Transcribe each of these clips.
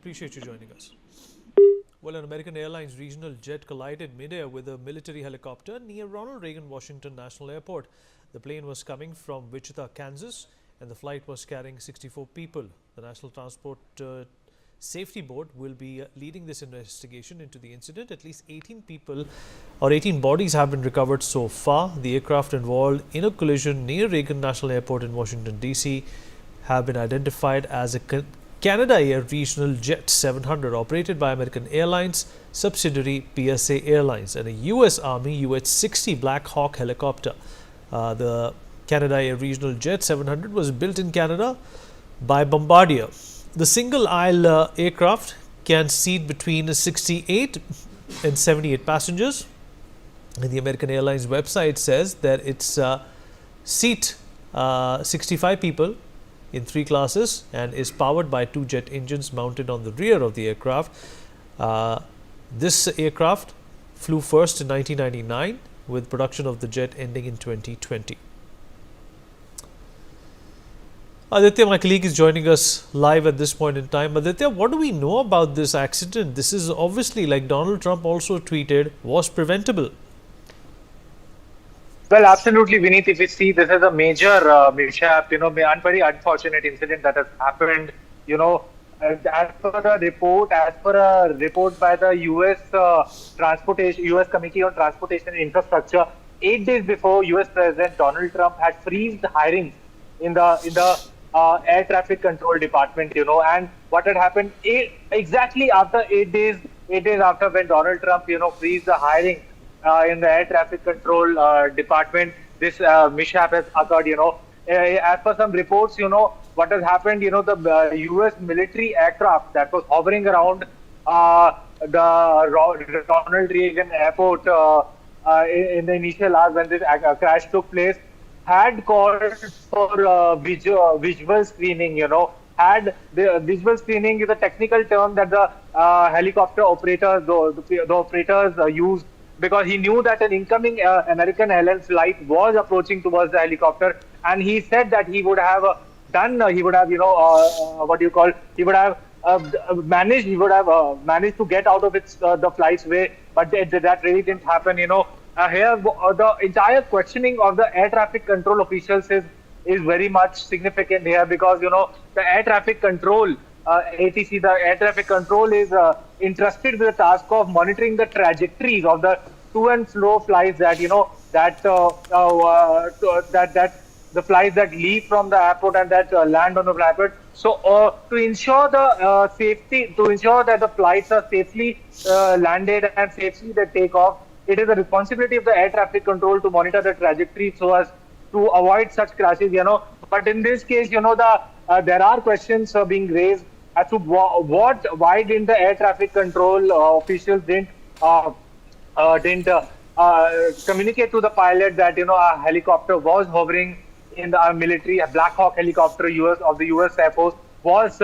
Appreciate you joining us. Well, an American Airlines regional jet collided midair with a military helicopter near Ronald Reagan Washington National Airport. The plane was coming from Wichita, Kansas, and the flight was carrying 64 people. The National Transport Safety Board will be leading this investigation into the incident. At least 18 people or 18 bodies have been recovered so far. The aircraft involved in a collision near Reagan National Airport in Washington, D.C. have been identified as a Canadair Regional Jet 700 operated by American Airlines subsidiary PSA Airlines and a U.S. Army UH-60 Black Hawk helicopter. The Canadair Regional Jet 700 was built in Canada by Bombardier. The single-aisle aircraft can seat between 68 and 78 passengers. And the American Airlines website says that it's seat 65 people in 3 classes and is powered by 2 jet engines mounted on the rear of the aircraft. This aircraft flew first in 1999 with production of the jet ending in 2020. Aditya, my colleague, is joining us live at this point in time. Aditya, what do we know about this accident? This is obviously, like Donald Trump also tweeted, was preventable. Well, absolutely, Vineet. If you see, this is a major mishap, very unfortunate incident that has happened. As per a report by the U.S. Committee on Transportation and Infrastructure, 8 days before, U.S. President Donald Trump had freezed hirings in the air traffic control department, and what had happened exactly after 8 days after when Donald Trump, freezed the hiring in the air traffic control department, this mishap has occurred, As per some reports, what has happened, the U.S. military aircraft that was hovering around the Ronald Reagan Airport in the initial hours when this crash took place, had called for visual screening, had the visual screening is a technical term that the helicopter operators, the operators used, because he knew that an incoming American Airlines flight was approaching towards the helicopter, and he said that he would have managed to get out of the flight's way, but that really didn't happen, Here, the entire questioning of the air traffic control officials is very much significant here, because the air traffic control ATC, the air traffic control, is entrusted with the task of monitoring the trajectories of the to and fro flights that the flights that leave from the airport and that land on the airport. So to ensure the safety, to ensure that the flights are safely landed and safely they take off, it is the responsibility of the air traffic control to monitor the trajectory so as to avoid such crashes, But in this case, there are questions being raised as to why didn't the air traffic control officials didn't communicate to the pilot that a helicopter was hovering in the military, a Black Hawk helicopter of the U.S. Air Force was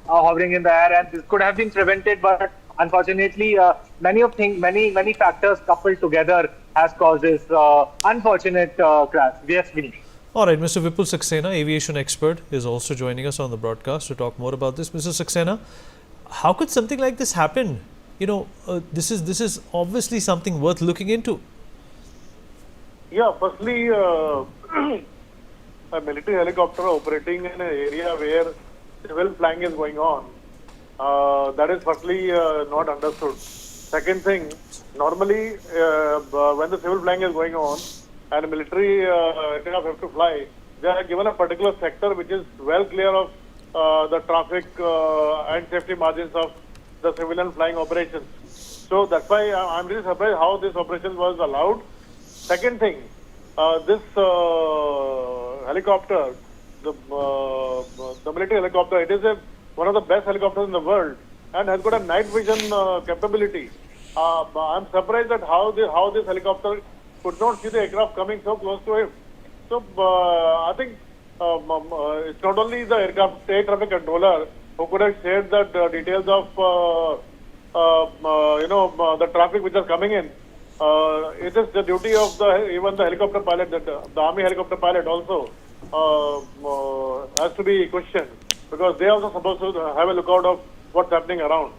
hovering in the air, and this could have been prevented, but unfortunately, many factors coupled together has caused this unfortunate crash. Yes, Vinny. All right, Mr. Vipul Saxena, aviation expert, is also joining us on the broadcast to talk more about this. Mr. Saxena, how could something like this happen? This is obviously something worth looking into. Yeah, firstly, a military helicopter operating in an area where civil flying is going on, that is firstly not understood. Second thing, normally when the civil flying is going on and military aircraft have to fly, they are given a particular sector which is well clear of the traffic and safety margins of the civilian flying operations. So that's why I'm really surprised how this operation was allowed. Second thing, this helicopter, the military helicopter, it is one of the best helicopters in the world and has got a night vision capability. I'm surprised at how this helicopter could not see the aircraft coming so close to him. So I think it's not only the air traffic controller who could have shared the details of the traffic which is coming in. It is the duty of even the helicopter pilot, the army helicopter pilot also has to be questioned, because they are also supposed to have a lookout of what's happening around.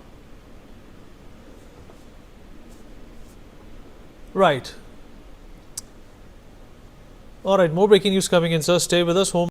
Right. All right, more breaking news coming in, sir. Stay with us. Home